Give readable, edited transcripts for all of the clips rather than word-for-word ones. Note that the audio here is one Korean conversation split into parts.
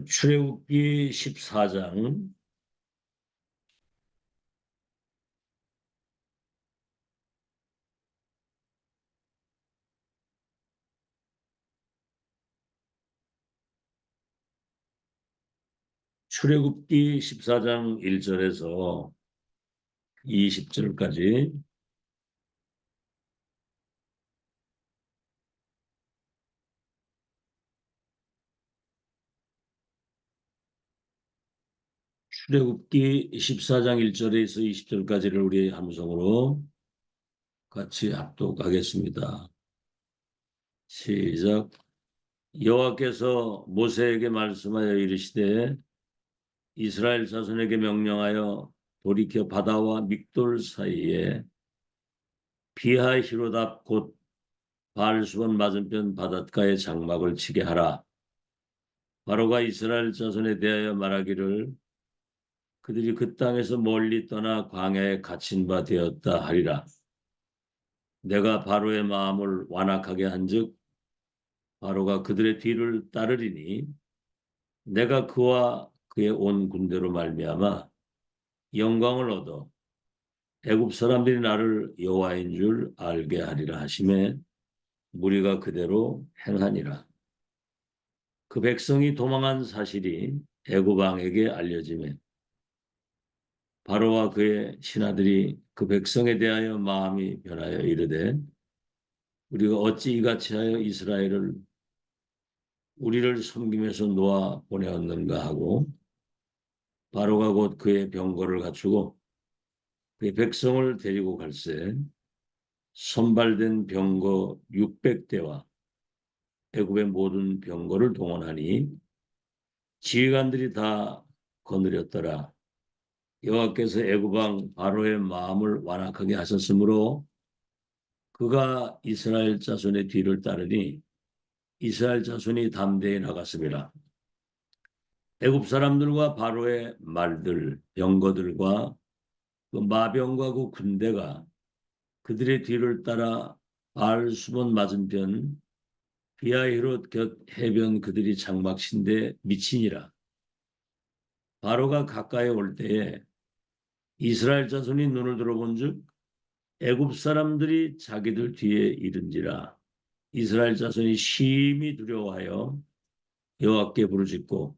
출애굽기 14장 출애굽기 14장 1절에서 20절까지 출애굽기 14장 1절에서 20절까지를 우리 함성으로 같이 합독하겠습니다. 시작. 여호와께서 모세에게 말씀하여 이르시되 이스라엘 자손에게 명령하여 돌이켜 바다와 믹돌 사이에 비하히로답 곧 바알수본 맞은편 바닷가에 장막을 치게 하라. 바로가 이스라엘 자손에 대하여 말하기를 그들이 그 땅에서 멀리 떠나 광야에 갇힌 바 되었다 하리라. 내가 바로의 마음을 완악하게 한즉 바로가 그들의 뒤를 따르리니 내가 그와 그의 온 군대로 말미암아 영광을 얻어 애굽 사람들이 나를 여호와인 줄 알게 하리라 하시매 무리가 그대로 행하니라. 그 백성이 도망한 사실이 애굽 왕에게 알려지매 바로와 그의 신하들이 그 백성에 대하여 마음이 변하여 이르되 우리가 어찌 이같이 하여 이스라엘을 우리를 섬김에서 놓아 보내었는가 하고 바로가 곧 그의 병거를 갖추고 그의 백성을 데리고 갈새 선발된 병거 600대와 애굽의 모든 병거를 동원하니 지휘관들이 다 거느렸더라. 여호와께서 애굽 왕 바로의 마음을 완악하게 하셨으므로 그가 이스라엘 자손의 뒤를 따르니 이스라엘 자손이 담대히 나갔습니다. 애굽 사람들과 바로의 말들, 병거들과 그 마병과 그 군대가 그들의 뒤를 따라 바알수본 맞은편 비하히롯 곁 해변 그들이 장막친 데 미치니라. 바로가 가까이 올 때에 이스라엘 자손이 눈을 들어본즉 애굽 사람들이 자기들 뒤에 이른지라. 이스라엘 자손이 심히 두려워하여 여호와께 부르짖고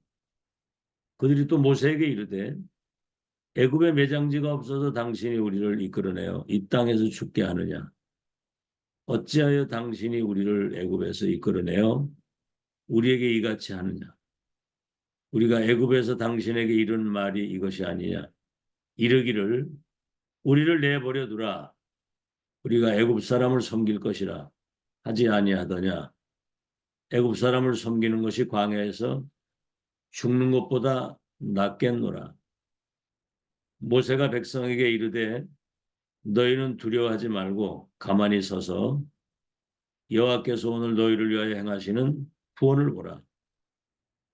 그들이 또 모세에게 이르되 애굽에 매장지가 없어서 당신이 우리를 이끌어내어 이 땅에서 죽게 하느냐. 어찌하여 당신이 우리를 애굽에서 이끌어내어 우리에게 이같이 하느냐. 우리가 애굽에서 당신에게 이른 말이 이것이 아니냐. 이르기를 우리를 내버려 두라. 우리가 애굽 사람을 섬길 것이라 하지 아니하더냐. 애굽 사람을 섬기는 것이 광야에서 죽는 것보다 낫겠노라. 모세가 백성에게 이르되 너희는 두려워하지 말고 가만히 서서 여호와께서 오늘 너희를 위하여 행하시는 구원을 보라.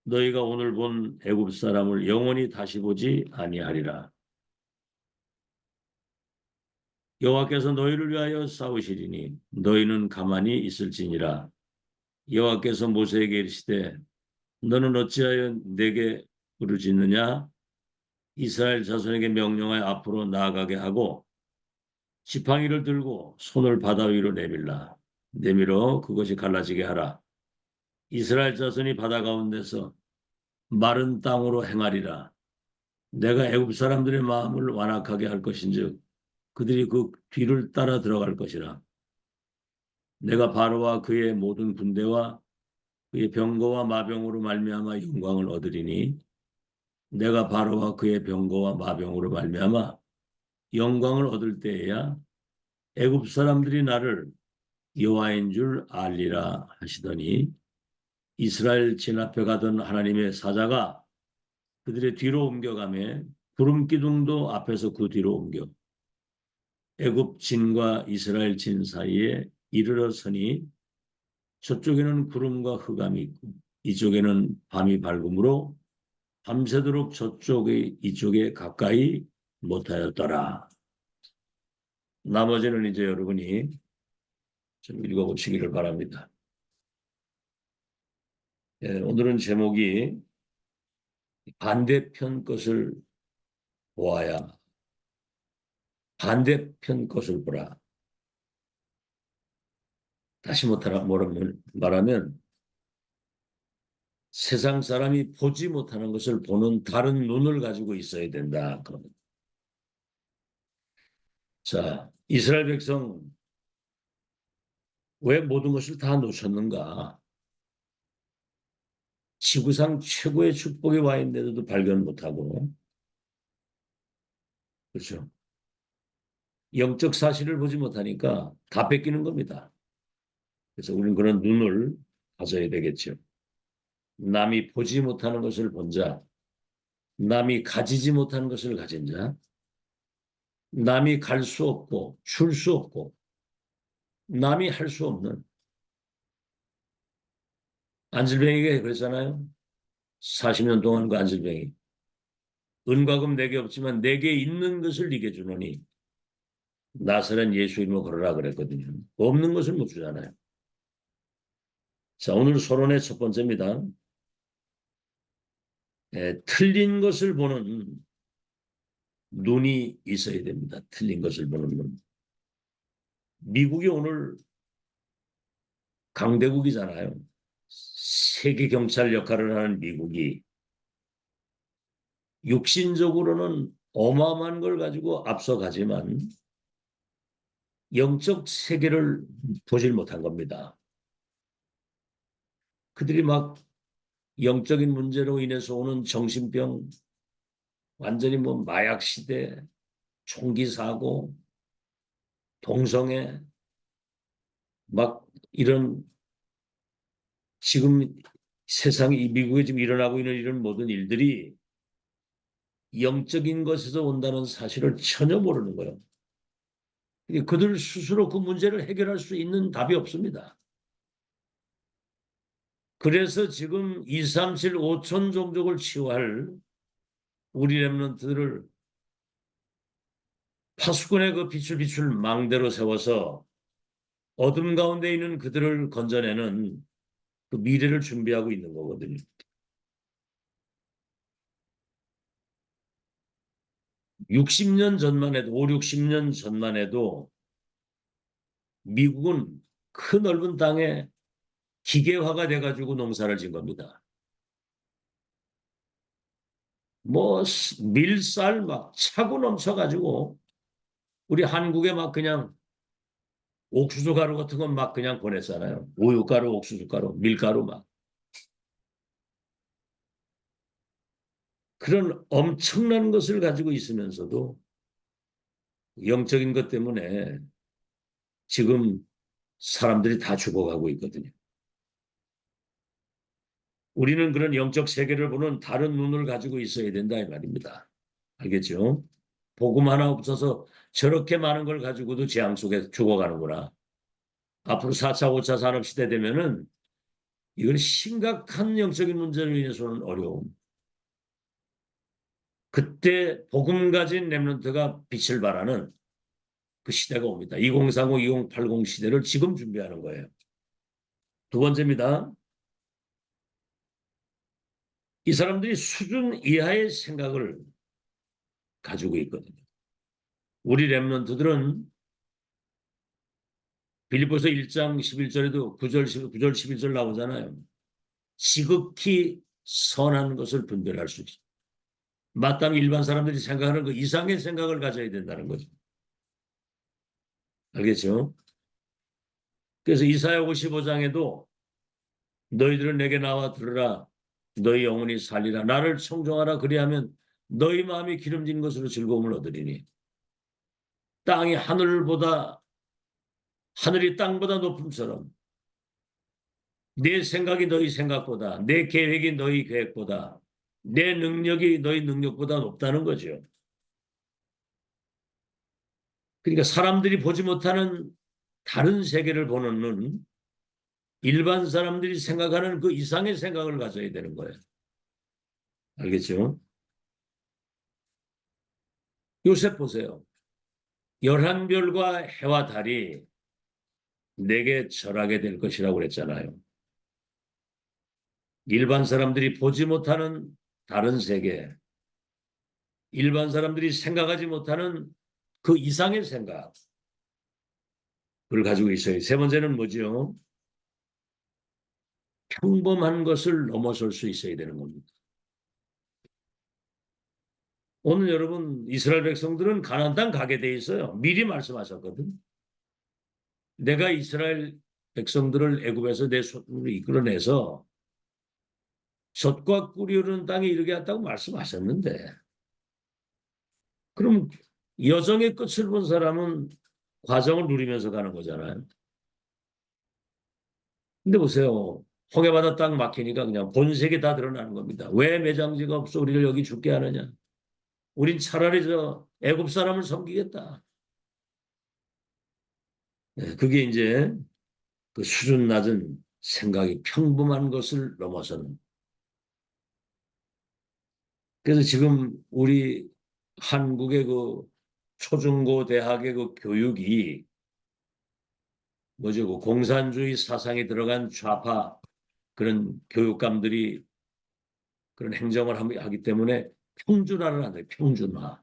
너희가 오늘 본 애굽 사람을 영원히 다시 보지 아니하리라. 여호와께서 너희를 위하여 싸우시리니 너희는 가만히 있을지니라. 여호와께서 모세에게 이르시되 너는 어찌하여 내게 부르짖느냐. 이스라엘 자손에게 명령하여 앞으로 나아가게 하고 지팡이를 들고 손을 바다 위로 내밀어 그것이 갈라지게 하라. 이스라엘 자손이 바다 가운데서 마른 땅으로 행하리라. 내가 애굽 사람들의 마음을 완악하게 할 것인즉 그들이 그 뒤를 따라 들어갈 것이라. 내가 바로와 그의 모든 군대와 그의 병거와 마병으로 말미암아 영광을 얻으리니 내가 바로와 그의 병거와 마병으로 말미암아 영광을 얻을 때에야 애굽 사람들이 나를 여호와인 줄 알리라 하시더니 이스라엘 진 앞에 가던 하나님의 사자가 그들의 뒤로 옮겨가며 구름 기둥도 앞에서 그 뒤로 옮겨 애굽 진과 이스라엘 진 사이에 이르러 서니 저쪽에는 구름과 흑암이 있고 이쪽에는 밤이 밝음으로 밤새도록 저쪽의 이쪽에 가까이 못하였더라. 나머지는 이제 여러분이 좀 읽어보시기를 바랍니다. 오늘은 제목이 반대편 것을 보아야 반대편 것을 보라. 다시 말하면 세상 사람이 보지 못하는 것을 보는 다른 눈을 가지고 있어야 된다. 자, 이스라엘 백성 왜 모든 것을 다 놓쳤는가? 지구상 최고의 축복이 와 있는데도 발견 못하고, 그렇죠? 영적 사실을 보지 못하니까 다 뺏기는 겁니다. 그래서 우리는 그런 눈을 가져야 되겠죠. 남이 보지 못하는 것을 본 자, 남이 가지지 못하는 것을 가진 자, 남이 갈 수 없고 줄 수 없고 남이 할 수 없는 안질뱅이가 그랬잖아요. 40년 동안 그 안질뱅이. 은과 금 내게 없지만 내게 있는 것을 네게 주노니 나사렛 예수 이름으로 걸어라 그랬거든요. 없는 것을 못 주잖아요. 자, 오늘 서론의 첫 번째입니다. 틀린 것을 보는 눈이 있어야 됩니다. 틀린 것을 보는 눈. 미국이 오늘 강대국이잖아요. 세계 경찰 역할을 하는 미국이 육신적으로는 어마어마한 걸 가지고 앞서가지만 영적 세계를 보질 못한 겁니다. 그들이 막 영적인 문제로 인해서 오는 정신병, 완전히 뭐 마약 시대, 총기 사고, 동성애, 막 이런 지금 세상에 이 미국에 지금 일어나고 있는 이런 모든 일들이 영적인 것에서 온다는 사실을 전혀 모르는 거예요. 그들 스스로 그 문제를 해결할 수 있는 답이 없습니다. 그래서 지금 2, 3, 7, 5천 종족을 치유할 우리 렘넌트들을 파수꾼의 그 빛을 비출 망대로 세워서 어둠 가운데 있는 그들을 건져내는 그 미래를 준비하고 있는 거거든요. 60년 전만 해도 5, 60년 전만 해도 미국은 큰 넓은 땅에 기계화가 돼가지고 농사를 진 겁니다. 뭐 밀쌀 막 차고 넘쳐가지고 우리 한국에 막 그냥 옥수수 가루 같은 건 막 그냥 보냈잖아요. 우유가루, 옥수수 가루, 밀가루 막. 그런 엄청난 것을 가지고 있으면서도 영적인 것 때문에 지금 사람들이 다 죽어가고 있거든요. 우리는 그런 영적 세계를 보는 다른 눈을 가지고 있어야 된다 이 말입니다. 알겠죠? 복음 하나 없어서 저렇게 많은 걸 가지고도 재앙 속에 죽어가는구나. 앞으로 4차, 5차 산업시대 되면은 이건 심각한 영적인 문제로 인해서는 어려움. 그때 복음 가진 렘넌트가 빛을 발하는 그 시대가 옵니다. 2030, 2080 시대를 지금 준비하는 거예요. 두 번째입니다. 이 사람들이 수준 이하의 생각을 가지고 있거든요. 우리 렘넌트들은 빌립보서 1장 11절에도 9절 11절 나오잖아요. 지극히 선한 것을 분별할 수 있어요. 마땅히 일반 사람들이 생각하는 그 이상의 생각을 가져야 된다는 거죠. 알겠죠? 그래서 이사야 55장에도 너희들은 내게 나와 들으라. 너희 영혼이 살리라. 나를 청종하라. 그리하면 너희 마음이 기름진 것으로 즐거움을 얻으리니. 땅이 하늘이 땅보다 높음처럼 내 생각이 너희 생각보다, 내 계획이 너희 계획보다, 내 능력이 너희 능력보다 높다는 거죠. 그러니까 사람들이 보지 못하는 다른 세계를 보는 눈, 일반 사람들이 생각하는 그 이상의 생각을 가져야 되는 거예요. 알겠죠? 요셉 보세요. 11별과 해와 달이 내게 절하게 될 것이라고 그랬잖아요. 일반 사람들이 보지 못하는 다른 세계, 일반 사람들이 생각하지 못하는 그 이상의 생각을 가지고 있어요. 세 번째는 뭐죠? 평범한 것을 넘어설 수 있어야 되는 겁니다. 오늘 여러분 이스라엘 백성들은 가나안 땅 가게 돼 있어요. 미리 말씀하셨거든. 내가 이스라엘 백성들을 애굽에서 내 손으로 이끌어내서 젖과 꿀이 흐르는 땅에 이르게 했다고 말씀하셨는데 그럼 여정의 끝을 본 사람은 과정을 누리면서 가는 거잖아요. 근데 보세요. 홍해바다 땅 막히니까 그냥 본색이 다 드러나는 겁니다. 왜 매장지가 없어 우리를 여기 죽게 하느냐. 우린 차라리 저 애굽 사람을 섬기겠다. 네, 그게 이제 그 수준 낮은 생각이 평범한 것을 넘어서는. 그래서 지금 우리 한국의 그 초중고 대학의 그 교육이 뭐죠? 그 공산주의 사상이 들어간 좌파 그런 교육감들이 그런 행정을 하기 때문에 평준화를 한다. 평준화.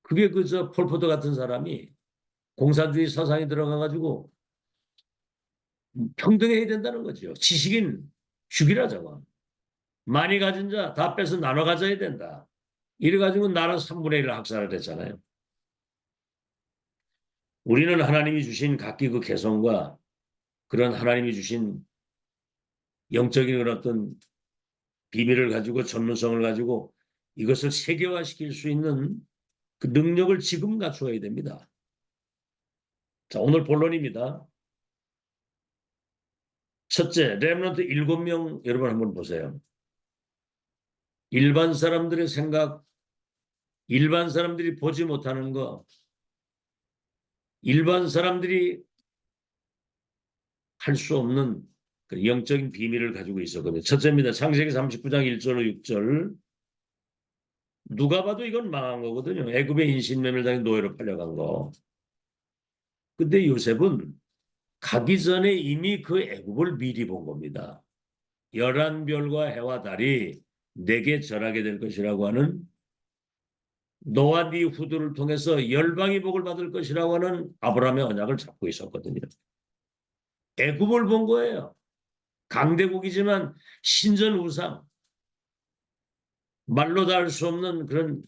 그게 그저 폴포트 같은 사람이 공산주의 사상이 들어가가지고 평등해야 된다는 거죠. 지식인 죽이라 저거. 많이 가진 자 다 빼서 나눠 가져야 된다. 이래가지고 나라 3분의 1을 학살을 했잖아요. 우리는 하나님이 주신 각기 그 개성과 그런 하나님이 주신 영적인 그런 어떤 비밀을 가지고 전문성을 가지고 이것을 세계화시킬 수 있는 그 능력을 지금 갖추어야 됩니다. 자, 오늘 본론입니다. 첫째, 렘넌트 7명 여러분 한번 보세요. 일반 사람들의 생각, 일반 사람들이 보지 못하는 거, 일반 사람들이 할 수 없는 그 영적인 비밀을 가지고 있었거든요. 첫째입니다. 창세기 39장 1절로 6절. 누가 봐도 이건 망한 거거든요. 애굽의 인신매매당에 노예로 팔려간 거. 근데 요셉은 가기 전에 이미 그 애굽을 미리 본 겁니다. 11별과 해와 달이 내게 절하게 될 것이라고 하는 너와 네 후두를 통해서 열방이 복을 받을 것이라고 하는 아브라함의 언약을 잡고 있었거든요. 애굽을 본 거예요. 강대국이지만 신전 우상, 말로 다 할 수 없는 그런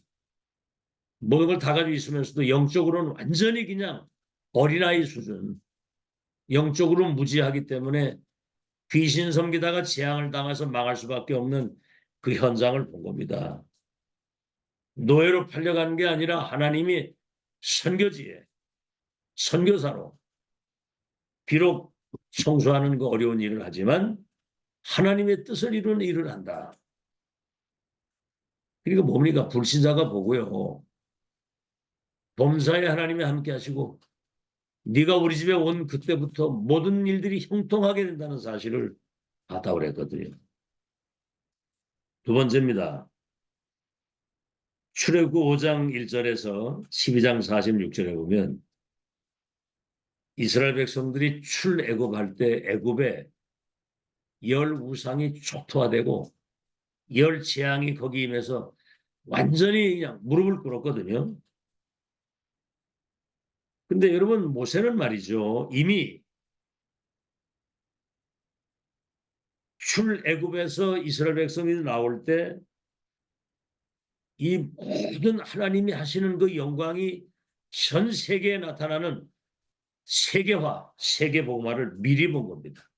모든 걸 다 가지고 있으면서도 영적으로는 완전히 그냥 어린아이 수준, 영적으로 무지하기 때문에 귀신 섬기다가 재앙을 당해서 망할 수밖에 없는 그 현장을 본 겁니다. 노예로 팔려간 게 아니라 하나님이 선교지에 선교사로 비록 청소하는 그 어려운 일을 하지만 하나님의 뜻을 이루는 일을 한다. 그러니까 뭡니까? 불신자가 보고요. 범사에 하나님이 함께 하시고 네가 우리 집에 온 그때부터 모든 일들이 형통하게 된다는 사실을 바탕으로 했거든요. 두 번째입니다. 출애굽 5장 1절에서 12장 46절에 보면 이스라엘 백성들이 출애굽할 때 애굽에 열 우상이 초토화되고 열 재앙이 거기 임해서 완전히 그냥 무릎을 꿇었거든요. 근데 여러분 모세는 말이죠. 이미 출애굽에서 이스라엘 백성이 나올 때 이 모든 하나님이 하시는 그 영광이 전 세계에 나타나는 세계화, 세계복음화를 미리 본 겁니다.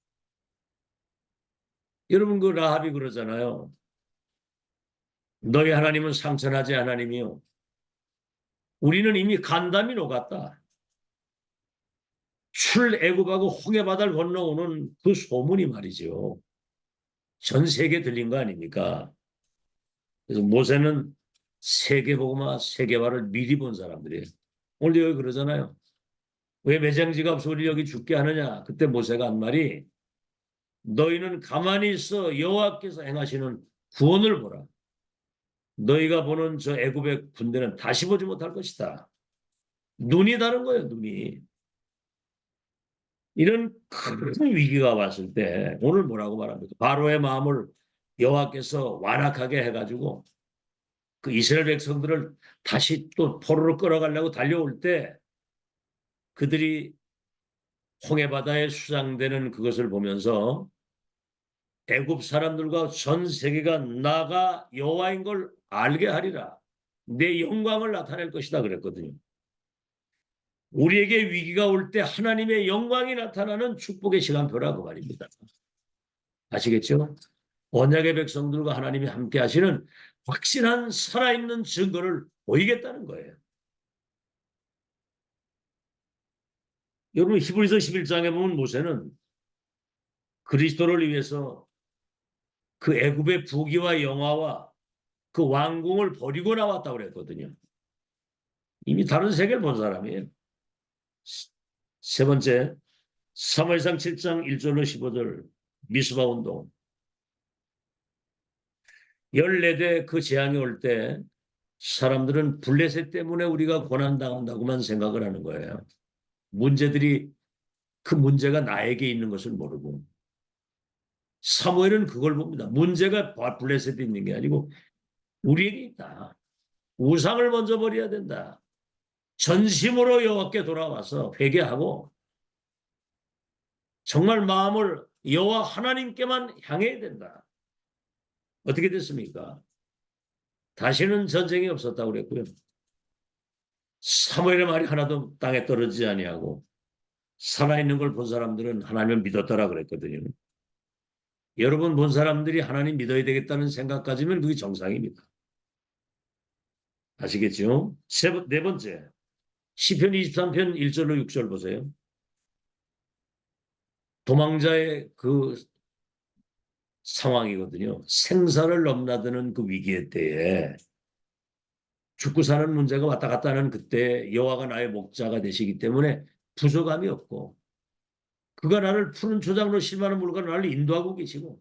여러분 그 라합이 그러잖아요. 너희 하나님은 상천하지 하나님이요. 우리는 이미 간담이 녹았다. 출애굽하고 홍해바다를 건너오는 그 소문이 말이죠. 전 세계에 들린 거 아닙니까? 그래서 모세는 세계복음화, 세계화를 미리 본 사람들이에요. 오늘 여기 그러잖아요. 왜 매장지가 없어 우리 여기 죽게 하느냐. 그때 모세가 한 말이 너희는 가만히 있어 여호와께서 행하시는 구원을 보라. 너희가 보는 저 애굽의 군대는 다시 보지 못할 것이다. 눈이 다른 거예요. 눈이. 이런 큰 위기가 왔을 때 오늘 뭐라고 말합니까? 바로의 마음을 여호와께서 완악하게 해가지고 그 이스라엘 백성들을 다시 또 포로로 끌어가려고 달려올 때 그들이 홍해바다에 수장되는 그것을 보면서 애굽 사람들과 전 세계가 나가 여호와인 걸 알게 하리라. 내 영광을 나타낼 것이다 그랬거든요. 우리에게 위기가 올 때 하나님의 영광이 나타나는 축복의 시간표라고 말입니다. 아시겠죠? 언약의 백성들과 하나님이 함께 하시는 확실한 살아있는 증거를 보이겠다는 거예요. 여러분 히브리서 11장에 보면 모세는 그리스도를 위해서 그 애굽의 부귀와 영화와 그 왕궁을 버리고 나왔다고 그랬거든요. 이미 다른 세계를 본 사람이에요. 세 번째, 사무엘상 7장 1절로 15절 미스바 운동. 14대 그 재앙이 올 때 사람들은 블레셋 때문에 우리가 고난당한다고만 생각을 하는 거예요. 문제들이 그 문제가 나에게 있는 것을 모르고 사무엘은 그걸 봅니다. 문제가 블레셋에 있는 게 아니고 우리에게 있다. 우상을 먼저 버려야 된다. 전심으로 여호와께 돌아와서 회개하고 정말 마음을 여호와 하나님께만 향해야 된다. 어떻게 됐습니까? 다시는 전쟁이 없었다고 그랬고요. 사무엘의 말이 하나도 땅에 떨어지지 아니하고 살아있는 걸 본 사람들은 하나님을 믿었더라 그랬거든요. 여러분 본 사람들이 하나님 믿어야 되겠다는 생각 가지면 그게 정상입니다. 아시겠죠? 네 번째, 시편 23편 1절로 6절 보세요. 도망자의 그 상황이거든요. 생사를 넘나드는 그 위기의 때에 죽고 사는 문제가 왔다 갔다 하는 그때 여호와가 나의 목자가 되시기 때문에 부족함이 없고 그가 나를 푸른 초장으로 심하는 물과 나를 인도하고 계시고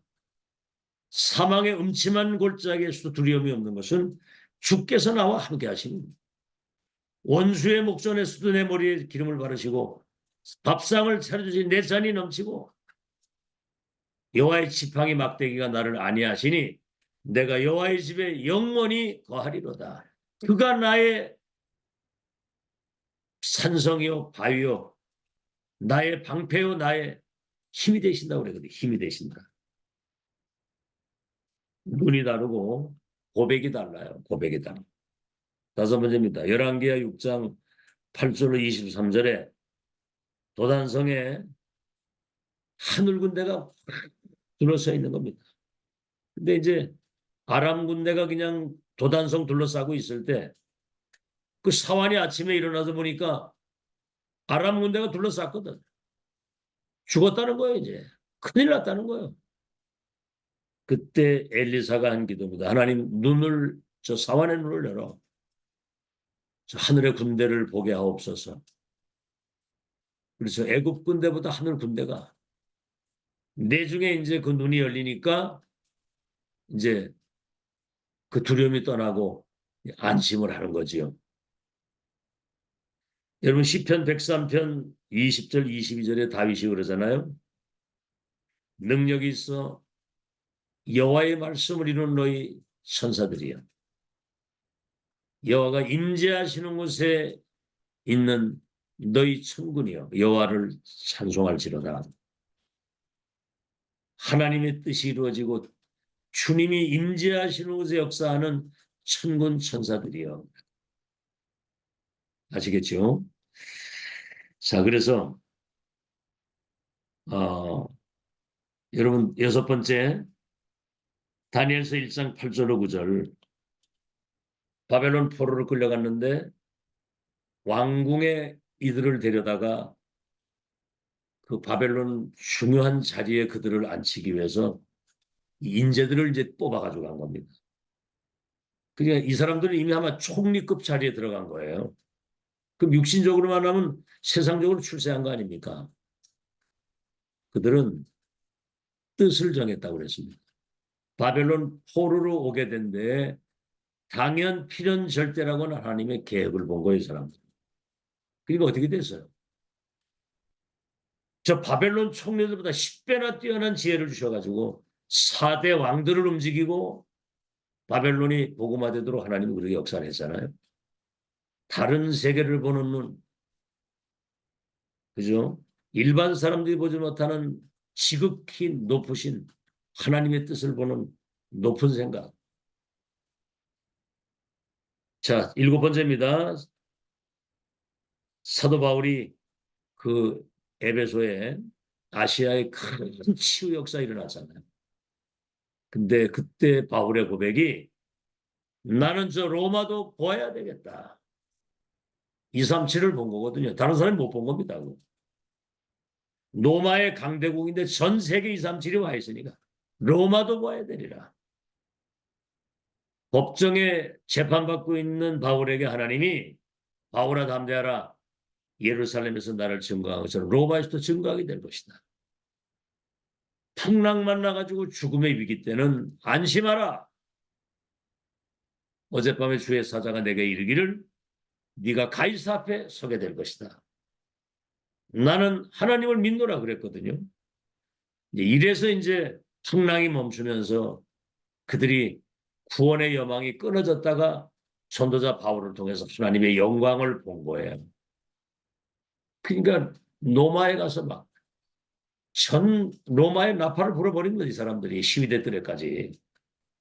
사망의 음침한 골짜기에서도 두려움이 없는 것은 주께서 나와 함께 하십니다. 원수의 목전에서도 내 머리에 기름을 바르시고 밥상을 차려주신 내 잔이 넘치고 여호와의 지팡이 막대기가 나를 안위하시니 내가 여호와의 집에 영원히 거하리로다. 그가 나의 산성이요 바위요 나의 방패요 나의 힘이 되신다고 그러거든요. 힘이 되신다. 눈이 다르고 고백이 달라요. 고백이 달라. 다섯 번째입니다. 열왕기하 6장 8절로 23절에 도단성에 하늘 군대가 둘러싸여 있는 겁니다. 근데 이제 아람 군대가 그냥 도단성 둘러싸고 있을 때 그 사환이 아침에 일어나서 보니까 아람 군대가 둘러쌌거든. 죽었다는 거예요, 이제. 큰일 났다는 거예요. 그때 엘리사가 한 기도입니다. 하나님 눈을 저 사환의 눈을 열어 저 하늘의 군대를 보게 하옵소서. 그래서 애굽 군대보다 하늘 군대가 내중에 이제 그 눈이 열리니까 이제 그 두려움이 떠나고 안심을 하는 거지요. 여러분 시편 103편 20절 22절에 다윗이 그러잖아요. 능력이 있어 여호와의 말씀을 이루는 너희 천사들이여. 여호와가 임재하시는 곳에 있는 너희 천군이여 여호와를 찬송할지로다. 하나님의 뜻이 이루어지고 주님이 임재하시는 곳에 역사하는 천군 천사들이여. 아시겠죠? 자, 그래서 여러분 여섯 번째 다니엘서 1장 8절로 9절 바벨론 포로로 끌려갔는데 왕궁에 이들을 데려다가 그 바벨론 중요한 자리에 그들을 앉히기 위해서 인재들을 이제 뽑아가지고 간 겁니다. 그러니까 이 사람들은 이미 아마 총리급 자리에 들어간 거예요. 그럼 육신적으로만 하면 세상적으로 출세한 거 아닙니까? 그들은 뜻을 정했다고 그랬습니다. 바벨론 포로로 오게 된 데에 당연 필연 절대라고는 하나님의 계획을 본 거예요, 이 사람들. 그러니까 어떻게 됐어요? 저 바벨론 총리들보다 10배나 뛰어난 지혜를 주셔가지고 4대 왕들을 움직이고 바벨론이 복음화되도록 하나님이 그렇게 역사를 했잖아요. 다른 세계를 보는 눈, 그죠? 일반 사람들이 보지 못하는 지극히 높으신 하나님의 뜻을 보는 높은 생각. 자, 7번째입니다. 사도 바울이 그 에베소에 아시아의 큰 치유 역사 일어났잖아요. 근데 그때 바울의 고백이 나는 저 로마도 보아야 되겠다. 237을 본 거거든요. 다른 사람이 못 본 겁니다. 로마의 강대국인데 전 세계 237이 와 있으니까 로마도 봐야 되리라. 법정에 재판받고 있는 바울에게 하나님이 바울아 담대하라. 예루살렘에서 나를 증거한 것처럼 로마에서도 증거하게 될 것이다. 풍랑만 나가지고 죽음의 위기 때는 안심하라. 어젯밤에 주의 사자가 내게 이르기를 네가 가이사 앞에 서게 될 것이다. 나는 하나님을 믿노라 그랬거든요. 이래서 이제 풍랑이 멈추면서 그들이 구원의 여망이 끊어졌다가 전도자 바울을 통해서 하나님의 영광을 본 거예요. 그러니까 로마에 가서 막 전 로마의 나팔을 불어버린 거지 사람들이 시위대 때까지.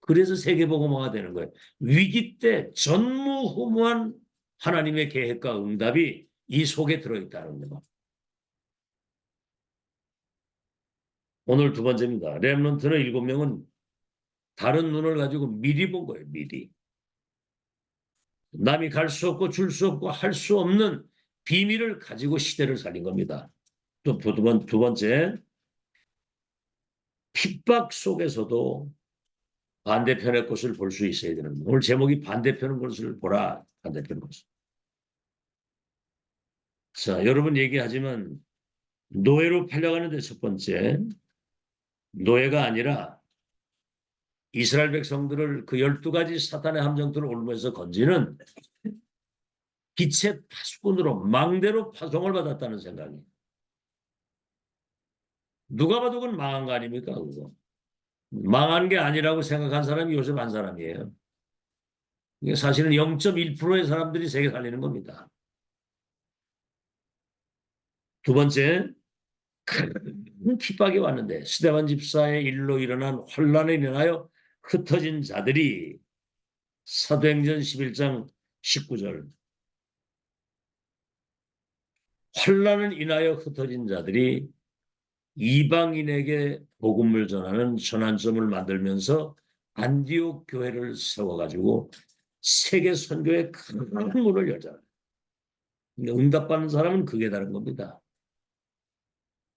그래서 세계복음화가 되는 거예요. 위기 때 전무후무한 하나님의 계획과 응답이 이 속에 들어있다는 거예요. 오늘 2번째입니다. 렘넌트는 7명은 다른 눈을 가지고 미리 본 거예요. 미리. 남이 갈 수 없고 줄 수 없고 할 수 없는 비밀을 가지고 시대를 살린 겁니다. 또 두 번째, 핍박 속에서도 반대편의 것을 볼 수 있어야 되는 거예요. 오늘 제목이 반대편의 것을 보라. 반대편의 것을. 자, 여러분 얘기하지만 노예로 팔려가는데 첫 번째, 노예가 아니라 이스라엘 백성들을 그 12가지 사탄의 함정들을 올면서 건지는 빛의 파수꾼으로 망대로 파송을 받았다는 생각이. 누가 봐도 그건 망한 거 아닙니까? 그거. 망한 게 아니라고 생각한 사람이 요새 한 사람이에요. 이게 사실은 0.1%의 사람들이 세계 살리는 겁니다. 두 번째, 큰 핍박이 왔는데 스데반 집사의 일로 일어난 혼란에 인하여 흩어진 자들이 사도행전 11장 19절 혼란을 인하여 흩어진 자들이 이방인에게 복음을 전하는 전환점을 만들면서 안디옥 교회를 세워가지고 세계 선교의 큰 문을 열잖아요. 응답받는 사람은 그게 다른 겁니다.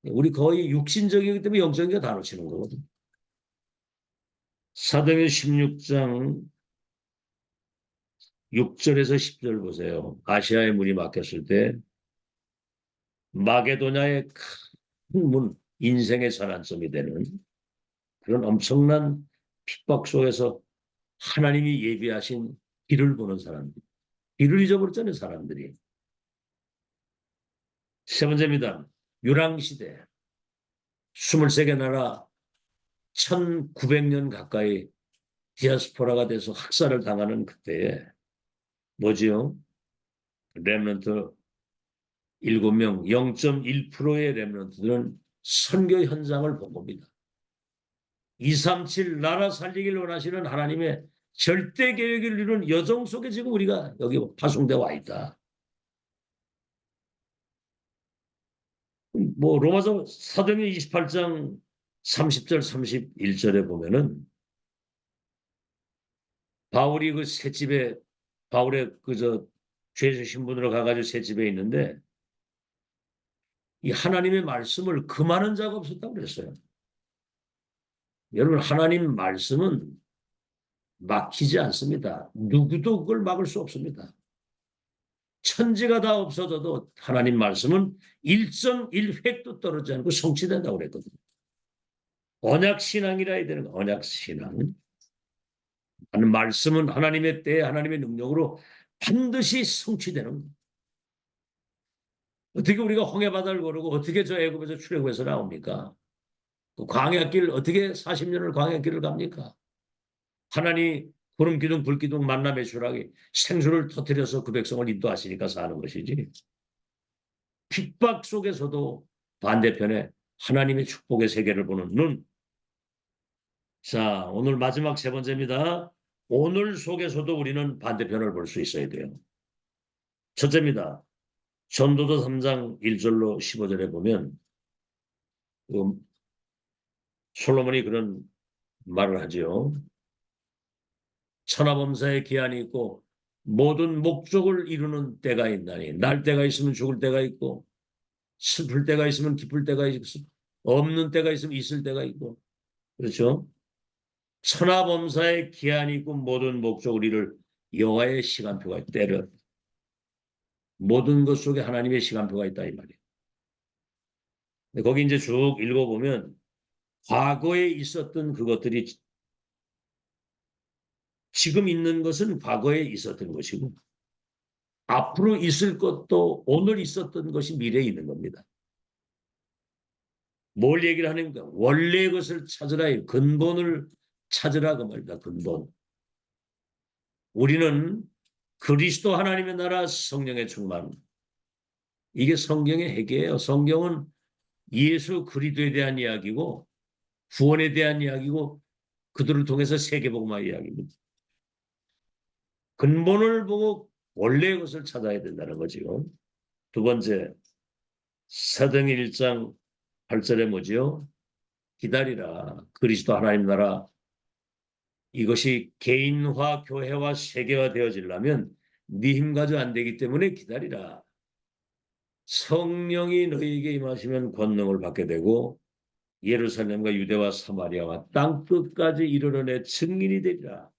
우리 거의 육신적이기 때문에 영적인 거 다 놓치는 거거든요. 사도행전 16장 6절에서 10절 보세요. 아시아의 문이 막혔을 때 마게도냐의 큰 문, 인생의 전환점이 되는 그런 엄청난 핍박 속에서 하나님이 예비하신 길을 보는 사람들, 길을 잊어버렸잖아요, 사람들이. 세 번째입니다. 유랑시대, 23개 나라 1900년 가까이 디아스포라가 돼서 학살을 당하는 그때에 뭐지요? 렘넌트 7명, 0.1%의 렘넌트들은 선교 현장을 본 겁니다. 237 나라 살리기를 원하시는 하나님의 절대 계획을 이루는 여정 속에 지금 우리가 여기 파송돼 와 있다. 뭐 로마서 사도행전 28장 30절 31절에 보면은 바울이 그 셋집에 바울의 그저 죄수 신분으로 가가지고 셋집에 있는데 이 하나님의 말씀을 금하는 자가 없었다고 그랬어요. 여러분 하나님 말씀은 막히지 않습니다. 누구도 그걸 막을 수 없습니다. 천지가 다 없어져도 하나님 말씀은 1.1획도 떨어지지 않고 성취된다고 그랬거든요. 언약신앙이라 해야 되는 거 언약신앙. 말씀은 하나님의 때에 하나님의 능력으로 반드시 성취되는 거예요. 어떻게 우리가 홍해 바다를 거르고 어떻게 저 애굽에서 출애굽해서 나옵니까? 광야길 어떻게 40년을 광야길을 갑니까? 하나님 구름 기둥 불 기둥 만나 매출하게 생수를 터뜨려서 그 백성을 인도하시니까 사는 것이지. 핍박 속에서도 반대편에 하나님의 축복의 세계를 보는 눈. 자, 오늘 마지막 세 번째입니다. 오늘 속에서도 우리는 반대편을 볼 수 있어야 돼요. 첫째입니다. 전도서 3장 1절로 15절에 보면 솔로몬이 그런 말을 하지요. 천하범사에 기한이 있고 모든 목적을 이루는 때가 있나니 날 때가 있으면 죽을 때가 있고 슬플 때가 있으면 기쁠 때가 있고 없는 때가 있으면 있을 때가 있고 그렇죠? 천하범사에 기한이 있고 모든 목적을 이룰 여호와의 시간표가 있다. 때를 모든 것 속에 하나님의 시간표가 있다 이 말이에요. 거기 이제 쭉 읽어보면 과거에 있었던 그것들이 지금 있는 것은 과거에 있었던 것이고 앞으로 있을 것도 오늘 있었던 것이 미래에 있는 겁니다. 뭘 얘기를 하는가? 원래의 것을 찾으라. 근본을 찾으라 그 말이다. 근본. 우리는 그리스도 하나님의 나라 성령의 충만. 이게 성경의 핵이에요. 성경은 예수 그리스도에 대한 이야기고 구원에 대한 이야기고 그들을 통해서 세계복음화 이야기입니다. 근본을 보고 원래의 것을 찾아야 된다는 거죠. 두 번째, 사도행 1장 8절에 뭐지요? 기다리라. 그리스도 하나님 나라 이것이 개인화, 교회화, 세계화 되어지려면 네 힘 가지고 안 되기 때문에 기다리라. 성령이 너희에게 임하시면 권능을 받게 되고 예루살렘과 유대와 사마리아와 땅 끝까지 이르러 내 증인이 되리라.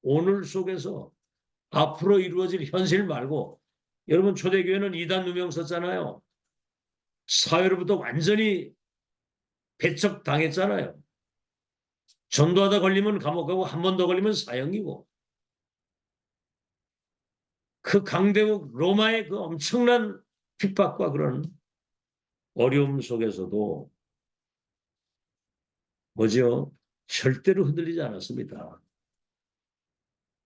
오늘 속에서 앞으로 이루어질 현실 말고 여러분 초대교회는 이단 누명 썼잖아요. 사회로부터 완전히 배척당했잖아요. 전도하다 걸리면 감옥 가고 한 번 더 걸리면 사형이고 그 강대국 로마의 그 엄청난 핍박과 그런 어려움 속에서도 뭐죠? 절대로 흔들리지 않았습니다.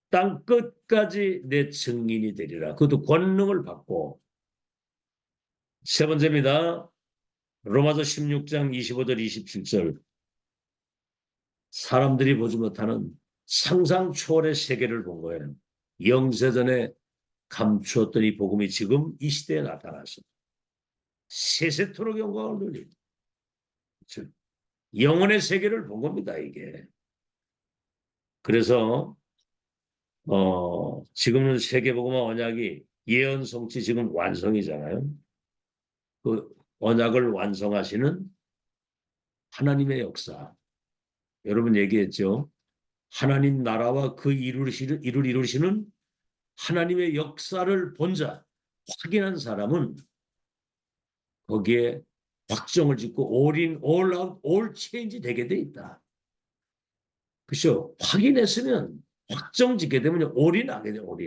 땅 끝까지 내 증인이 되리라. 그것도 권능을 받고 세 번째입니다. 로마서 16장 25절 27절 사람들이 보지 못하는 상상 초월의 세계를 본 거예요. 영세전에 감추었던 이 복음이 지금 이 시대에 나타났습니다. 세세토록 영광을 돌리고 영혼의 세계를 본 겁니다. 이게. 그래서 지금은 세계복음화 언약이 예언 성취 지금 완성이잖아요. 그 언약을 완성하시는 하나님의 역사. 여러분 얘기했죠. 하나님 나라와 그 일을 이루시는 하나님의 역사를 본 자, 확인한 사람은 거기에 확정을 짓고 all in, all out, all change 되게 돼 있다. 그렇죠? 확인했으면 확정 짓게 되면 all in 하게 돼요. all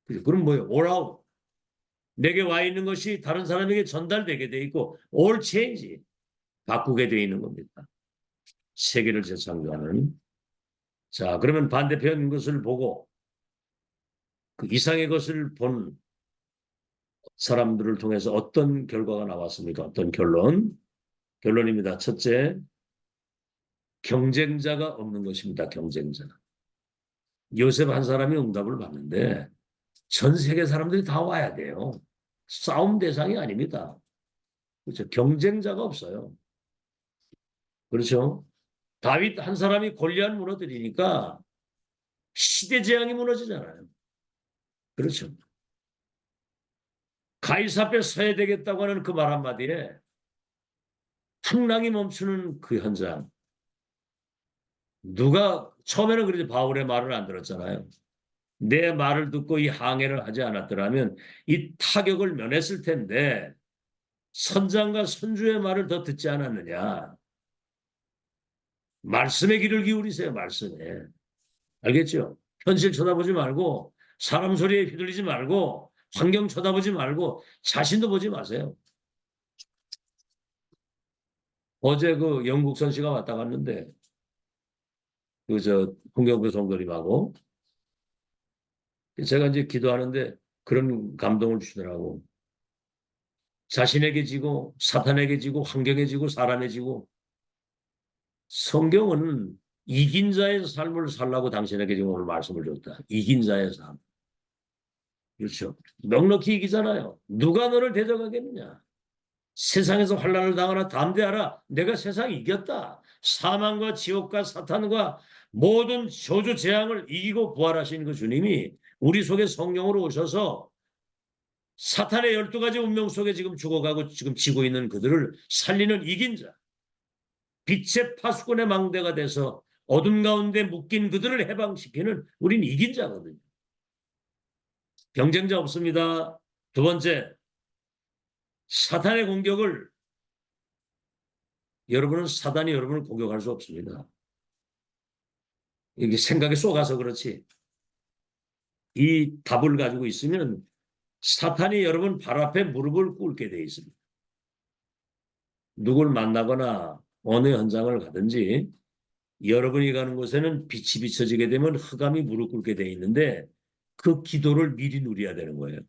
in. 그럼 뭐예요? all out. 내게 와 있는 것이 다른 사람에게 전달되게 돼 있고 all change. 바꾸게 돼 있는 겁니다. 세계를 재창조하는. 자, 그러면 반대편 것을 보고 그 이상의 것을 본 사람들을 통해서 어떤 결과가 나왔습니까? 어떤 결론? 결론입니다. 첫째, 경쟁자가 없는 것입니다. 경쟁자. 요셉 한 사람이 응답을 받는데 전 세계 사람들이 다 와야 돼요. 싸움 대상이 아닙니다. 그렇죠. 경쟁자가 없어요. 그렇죠. 다윗 한 사람이 골리앗 무너뜨리니까 시대 재앙이 무너지잖아요. 그렇죠. 가이사 앞에 서야 되겠다고 하는 그 말 한마디에 풍랑이 멈추는 그 현장. 누가 처음에는 그래도 바울의 말을 안 들었잖아요. 내 말을 듣고 이 항해를 하지 않았더라면 이 타격을 면했을 텐데 선장과 선주의 말을 더 듣지 않았느냐. 말씀에 귀를 기울이세요. 말씀에. 알겠죠? 현실 쳐다보지 말고 사람 소리에 휘둘리지 말고 환경 쳐다보지 말고 자신도 보지 마세요. 어제 그 영국 선씨가 왔다 갔는데 그 저 홍경표 성도님하고 제가 이제 기도하는데 그런 감동을 주시더라고. 자신에게 지고 사탄에게 지고 환경에 지고 사람에 지고 성경은 이긴 자의 삶을 살라고 당신에게 지금 오늘 말씀을 줬다. 이긴 자의 삶. 그렇죠. 넉넉히 이기잖아요. 누가 너를 대적하겠느냐. 세상에서 환난을 당하나 담대하라. 내가 세상 이겼다. 사망과 지옥과 사탄과 모든 저주 재앙을 이기고 부활하신 그 주님이 우리 속에 성령으로 오셔서 사탄의 12가지 운명 속에 지금 죽어가고 지금 지고 있는 그들을 살리는 이긴 자. 빛의 파수꾼의 망대가 돼서 어둠 가운데 묶인 그들을 해방시키는 우린 이긴 자거든요. 경쟁자 없습니다. 두 번째, 사탄의 공격을 여러분은 사단이 여러분을 공격할 수 없습니다. 이게 생각에 쏘가서 그렇지. 이 답을 가지고 있으면 사탄이 여러분 발 앞에 무릎을 꿇게 돼 있습니다. 누굴 만나거나 어느 현장을 가든지 여러분이 가는 곳에는 빛이 비춰지게 되면 흑암이 무릎 꿇게 돼 있는데 그 기도를 미리 누려야 되는 거예요.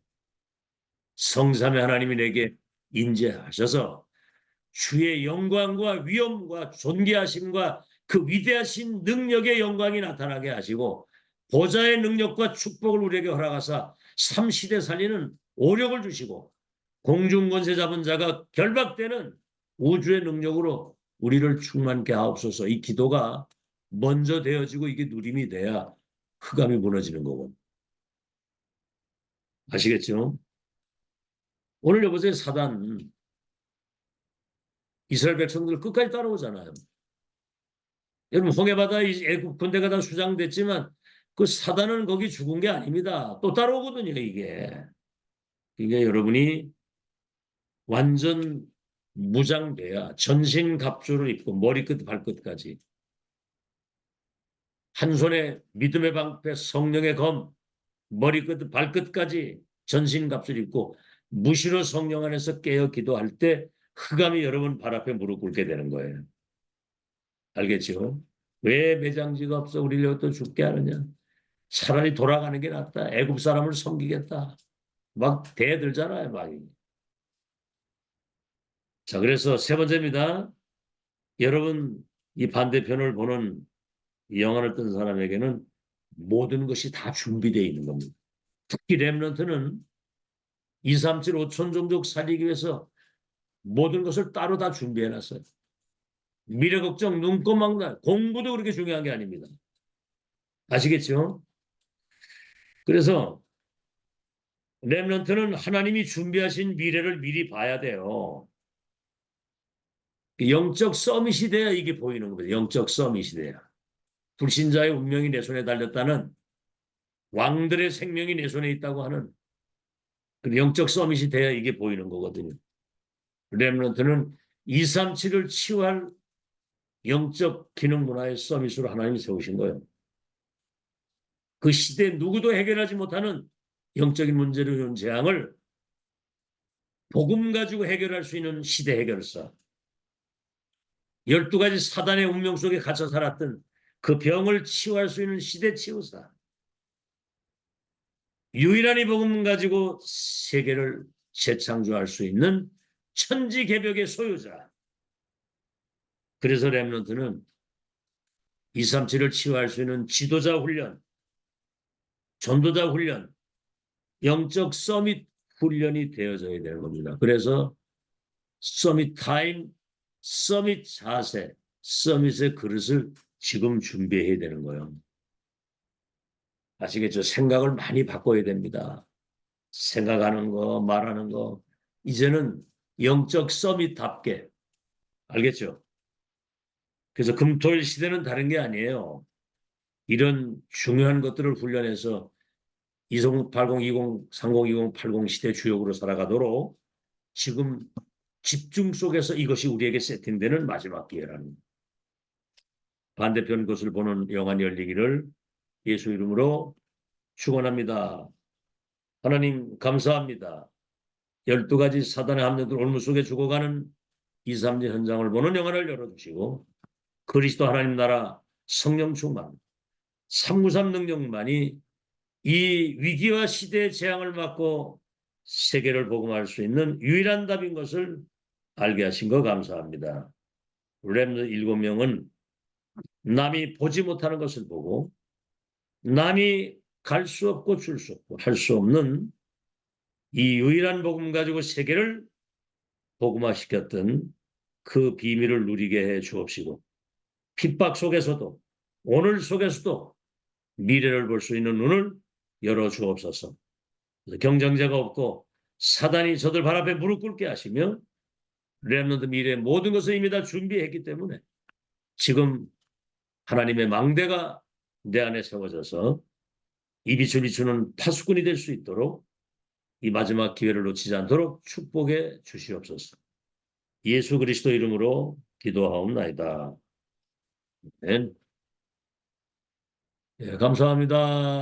성삼위 하나님이 내게 인재하셔서 주의 영광과 위엄과 존귀하심과 그 위대하신 능력의 영광이 나타나게 하시고 보좌의 능력과 축복을 우리에게 허락하사 삼시대 살리는 오력을 주시고 공중권세 잡은 자가 결박되는 우주의 능력으로 우리를 충만케 하옵소서. 이 기도가 먼저 되어지고 이게 누림이 돼야 흑암이 무너지는 거고. 아시겠죠? 오늘 여보세요. 사단 이스라엘 백성들 끝까지 따라오잖아요. 여러분 홍해바다 애굽 군대가 다 수장됐지만 그 사단은 거기 죽은 게 아닙니다. 또 따라오거든요. 이게 여러분이 완전 무장돼야 전신갑주를 입고 머리끝 발끝까지 한 손에 믿음의 방패 성령의 검 머리끝 발끝까지 전신갑주를 입고 무시로 성령 안에서 깨어 기도할 때 흑암이 여러분 발 앞에 무릎 꿇게 되는 거예요. 알겠죠? 왜 매장지가 없어 우리를 또 죽게 하느냐? 차라리 돌아가는 게 낫다. 애굽 사람을 섬기겠다. 막 대들잖아요, 막. 자, 그래서 세 번째입니다. 여러분 이 반대편을 보는 이 영화를 뜬 사람에게는 모든 것이 다 준비되어 있는 겁니다. 특히 렘넌트는 2, 3, 7, 5천 종족 살리기 위해서 모든 것을 따로 다 준비해놨어요. 미래 걱정, 눈꽃망달, 공부도 그렇게 중요한 게 아닙니다. 아시겠죠? 그래서 렘넌트는 하나님이 준비하신 미래를 미리 봐야 돼요. 영적 서밋이 돼야 이게 보이는 겁니다. 영적 서밋이 돼야. 불신자의 운명이 내 손에 달렸다는 왕들의 생명이 내 손에 있다고 하는 그 영적 서밋이 돼야 이게 보이는 거거든요. 렘넌트는 237을 치유할 영적 기능 문화의 서밋으로 하나님이 세우신 거예요. 그 시대 누구도 해결하지 못하는 영적인 문제로 온 재앙을 복음 가지고 해결할 수 있는 시대 해결사. 12가지 사단의 운명 속에 갇혀 살았던 그 병을 치유할 수 있는 시대 치유사. 유일한 이 복음 가지고 세계를 재창조할 수 있는 천지개벽의 소유자. 그래서 렘넌트는 237을 치유할 수 있는 지도자 훈련, 전도자 훈련, 영적 서밋 훈련이 되어져야 되는 겁니다. 그래서 서밋 타임, 서밋 자세, 서밋의 그릇을 지금 준비해야 되는 거예요. 아시겠죠? 생각을 많이 바꿔야 됩니다. 생각하는 거, 말하는 거. 이제는 영적 서밋답게. 알겠죠? 그래서 금토일 시대는 다른 게 아니에요. 이런 중요한 것들을 훈련해서 2080, 20, 3020, 80 시대 주역으로 살아가도록 지금 집중 속에서 이것이 우리에게 세팅되는 마지막 기회라는 반대편 것을 보는 영안이 열리기를 예수 이름으로 축원합니다. 하나님 감사합니다. 12가지 사단의 함정들 올무 속에 죽어가는 2, 3년 현장을 보는 영안을 열어주시고 그리스도 하나님 나라 성령 충만 393 능력만이 이 위기와 시대의 재앙을 막고 세계를 복음할 수 있는 유일한 답인 것을 알게 하신 거 감사합니다. 렘넌트 7명은 남이 보지 못하는 것을 보고 남이 갈 수 없고 줄 수 없고 할 수 없는 이 유일한 복음 가지고 세계를 복음화시켰던 그 비밀을 누리게 해 주옵시고 핍박 속에서도 오늘 속에서도 미래를 볼 수 있는 눈을 열어 주옵소서. 경쟁자가 없고 사단이 저들 발 앞에 무릎 꿇게 하시며 렘넌트 미래의 모든 것을 이미 다 준비했기 때문에 지금 하나님의 망대가 내 안에 세워져서 이 빛을 비추는 파수꾼이 될 수 있도록 이 마지막 기회를 놓치지 않도록 축복해 주시옵소서. 예수 그리스도 이름으로 기도하옵나이다. 네. 예, 감사합니다.